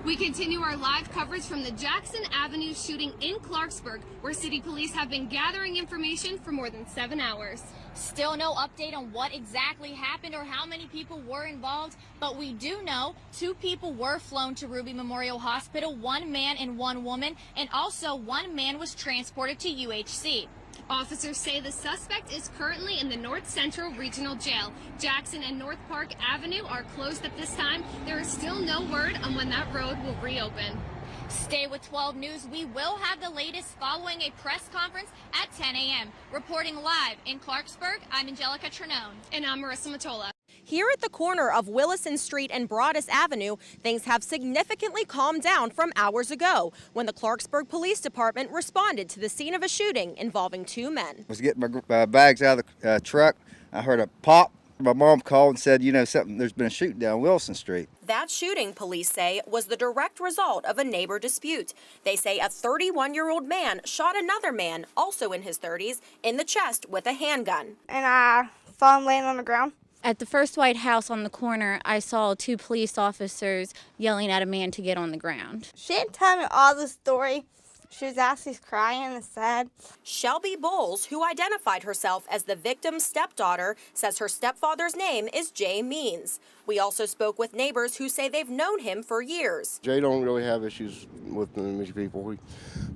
We continue our live coverage from the Jackson Avenue shooting in Clarksburg, where city police have been gathering information for more than 7 hours. Still no update on what exactly happened or how many people were involved, but we do know 2 people were flown to Ruby Memorial Hospital, 1 man and 1 woman, and also 1 man was transported to UHC. Officers say the suspect is currently in the North Central Regional Jail. Jackson and North Park Avenue are closed at this time. There is still no word on when that road will reopen. Stay with 12 News. We will have the latest following a press conference at 10 a.m. Reporting live in Clarksburg, I'm Angelica Trenone. And I'm Marissa Matola. Here at the corner of Willison Street and Broadus Avenue, things have significantly calmed down from hours ago when the Clarksburg Police Department responded to the scene of a shooting involving 2 men. I was getting my bags out of the truck. I heard a pop. My mom called and said, there's been a shooting down Wilson Street. That shooting, police say, was the direct result of a neighbor dispute. They say a 31-year-old man shot another man, also in his 30s, in the chest with a handgun. And I saw him laying on the ground. At the first White House on the corner, I saw 2 police officers yelling at a man to get on the ground. She didn't tell me all the story. She was actually crying and sad. Shelby Bowles, who identified herself as the victim's stepdaughter, says her stepfather's name is Jay Means. We also spoke with neighbors who say they've known him for years. Jay don't really have issues with many people. He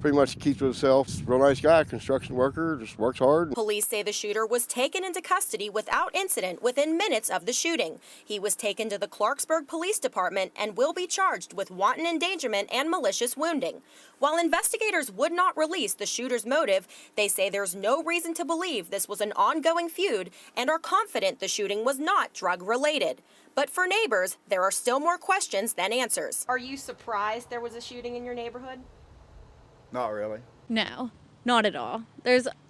pretty much keeps to himself. He's a real nice guy, construction worker, just works hard. Police say the shooter was taken into custody without incident within minutes of the shooting. He was taken to the Clarksburg Police Department and will be charged with wanton endangerment and malicious wounding. While investigators would not release the shooter's motive, they say there's no reason to believe this was an ongoing feud and are confident the shooting was not drug-related. But for neighbors, there are still more questions than answers. Are you surprised there was a shooting in your neighborhood? Not really. No, not at all.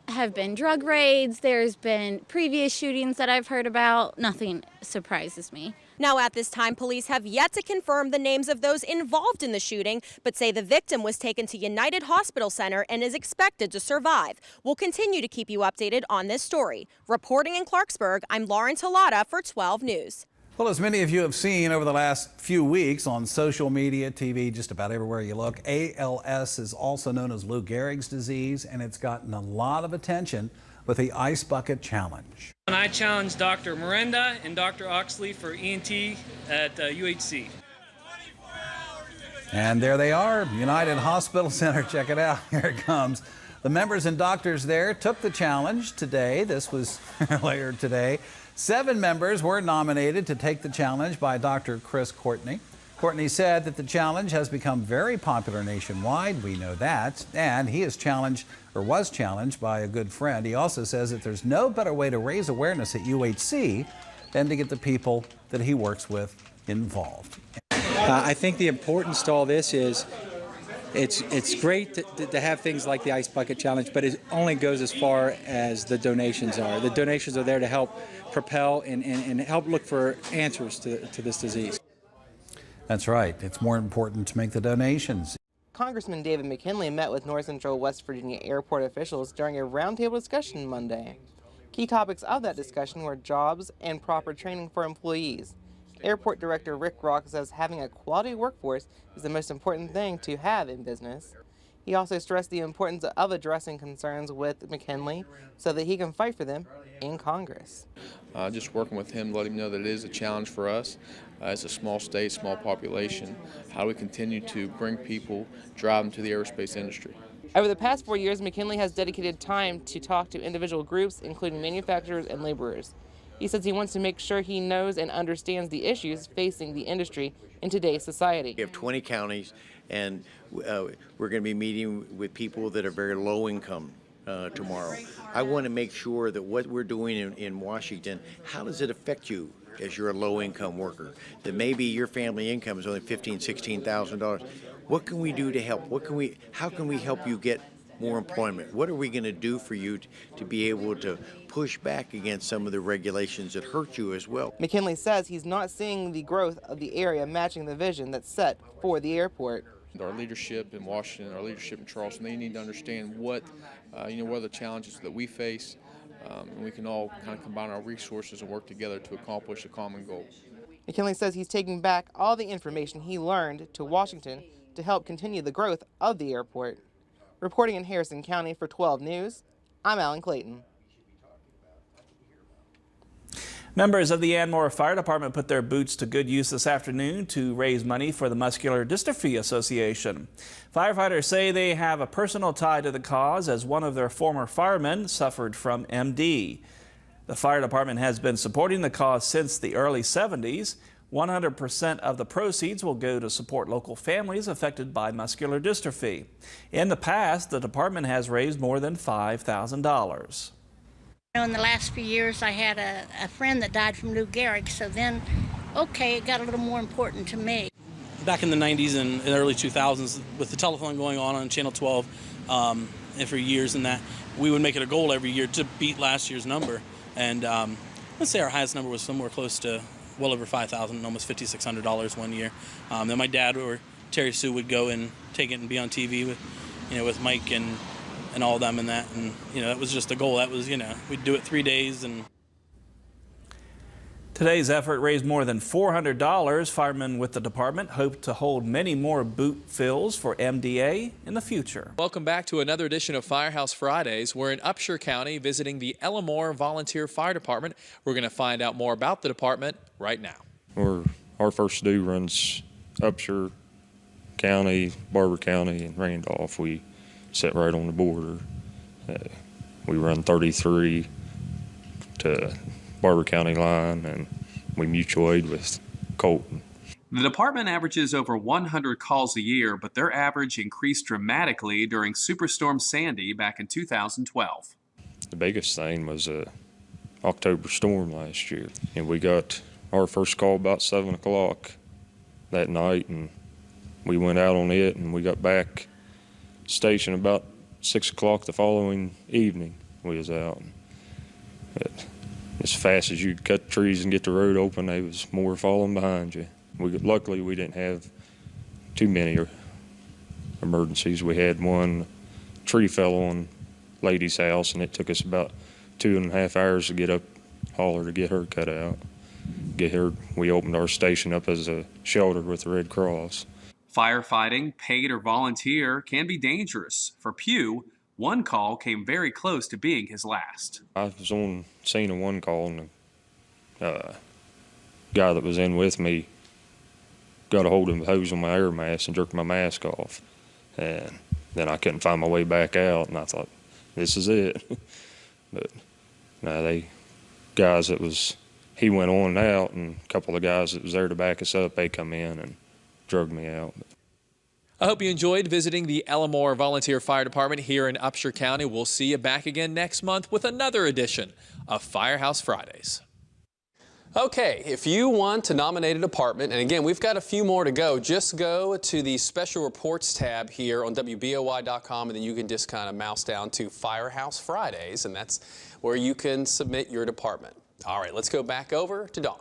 Have been drug raids, there's been previous shootings that I've heard about. Nothing surprises me. Now at this time, police have yet to confirm the names of those involved in the shooting, but say the victim was taken to United Hospital Center and is expected to survive. We'll continue to keep you updated on this story. Reporting in Clarksburg, I'm Lauren Talata for 12 News. Well, as many of you have seen over the last few weeks on social media, TV, just about everywhere you look, ALS is also known as Lou Gehrig's disease, and it's gotten a lot of attention with the Ice Bucket Challenge. And I challenged Dr. Miranda and Dr. Oxley for ENT at UHC. And there they are, United Hospital Center. Check it out. Here it comes. The members and doctors there took the challenge today. This was earlier today. 7 members were nominated to take the challenge by Dr. Chris Courtney. Courtney said that the challenge has become very popular nationwide. We know that. And he is challenged, or was challenged, by a good friend. He also says that there's no better way to raise awareness at UHC than to get the people that he works with involved. I think the importance to all this is it's great to have things like the Ice Bucket Challenge, but it only goes as far as the donations are. The donations are there to help propel and help look for answers to this disease. That's right. It's more important to make the donations. Congressman David McKinley met with North Central West Virginia airport officials during a roundtable discussion Monday. Key topics of that discussion were jobs and proper training for employees. Airport Director Rick Rock says having a quality workforce is the most important thing to have in business. He also stressed the importance of addressing concerns with McKinley so that he can fight for them in Congress. Just working with him, letting him know that it is a challenge for us. It's a small state, small population. How do we continue to bring people, drive them to the aerospace industry? Over the past 4 years, McKinley has dedicated time to talk to individual groups, including manufacturers and laborers. He says he wants to make sure he knows and understands the issues facing the industry in today's society. We have 20 counties, and we're going to be meeting with people that are very low income tomorrow. I want to make sure that what we're doing in Washington, how does it affect you as you're a low income worker? That maybe your family income is only $15,000, $16,000. What can we do to help? How can we help you get more employment? What are we going to do for you to be able to push back against some of the regulations that hurt you as well? McKinley says he's not seeing the growth of the area matching the vision that's set for the airport. Our leadership in Washington, our leadership in Charleston, they need to understand what are the challenges that we face, and we can all kind of combine our resources and work together to accomplish a common goal. McKinley says he's taking back all the information he learned to Washington to help continue the growth of the airport. Reporting in Harrison County for 12 News, I'm Alan Clayton. Members of the Anmore Fire Department put their boots to good use this afternoon to raise money for the Muscular Dystrophy Association. Firefighters say they have a personal tie to the cause as one of their former firemen suffered from MD. The fire department has been supporting the cause since the early 70s. 100% of the proceeds will go to support local families affected by muscular dystrophy. In the past, the department has raised more than $5,000. In the last few years, I had a friend that died from Lou Gehrig, so then, okay, it got a little more important to me. Back in the 90s and early 2000s, with the telethon going on Channel 12 and for years and that, we would make it a goal every year to beat last year's number. And let's say our highest number was somewhere close to well over $5,000, almost $5,600 one year. Then my dad or Terry Sue would go and take it and be on TV with, with Mike and all of them and that. And, that was just a goal. That was, we'd do it 3 days. And today's effort raised more than $400. Firemen with the department hope to hold many more boot fills for MDA in the future. Welcome back to another edition of Firehouse Fridays. We're in Upshur County visiting the Elmore Volunteer Fire Department. We're going to find out more about the department right now. Our first due runs Upshur County, Barber County, and Randolph. We sit right on the border. We run 33 to Barber County line, and we mutual aid with Colton. The department averages over 100 calls a year, but their average increased dramatically during Superstorm Sandy back in 2012. The biggest thing was a October storm last year, and we got our first call about 7 o'clock that night, and we went out on it, and we got back station about 6 o'clock the following evening. We was out. As fast as you could cut trees and get the road open, there was more falling behind you. Luckily, we didn't have too many emergencies. We had one tree fell on lady's house, and it took us about 2.5 hours to get up holler to get her cut out. We opened our station up as a shelter with the Red Cross. Firefighting, paid or volunteer, can be dangerous. For Pugh, one call came very close to being his last. I was on scene of one call, and the guy that was in with me got a hold of the hose on my air mask and jerked my mask off. And then I couldn't find my way back out, and I thought, this is it. But no, he went on and out, and a couple of guys that was there to back us up, they come in and drug me out. I hope you enjoyed visiting the Elmore Volunteer Fire Department here in Upshur County. We'll see you back again next month with another edition of Firehouse Fridays. Okay, if you want to nominate a department, and again, we've got a few more to go, just go to the Special Reports tab here on WBOY.com, and then you can just kind of mouse down to Firehouse Fridays, and that's where you can submit your department. All right, let's go back over to Dawn.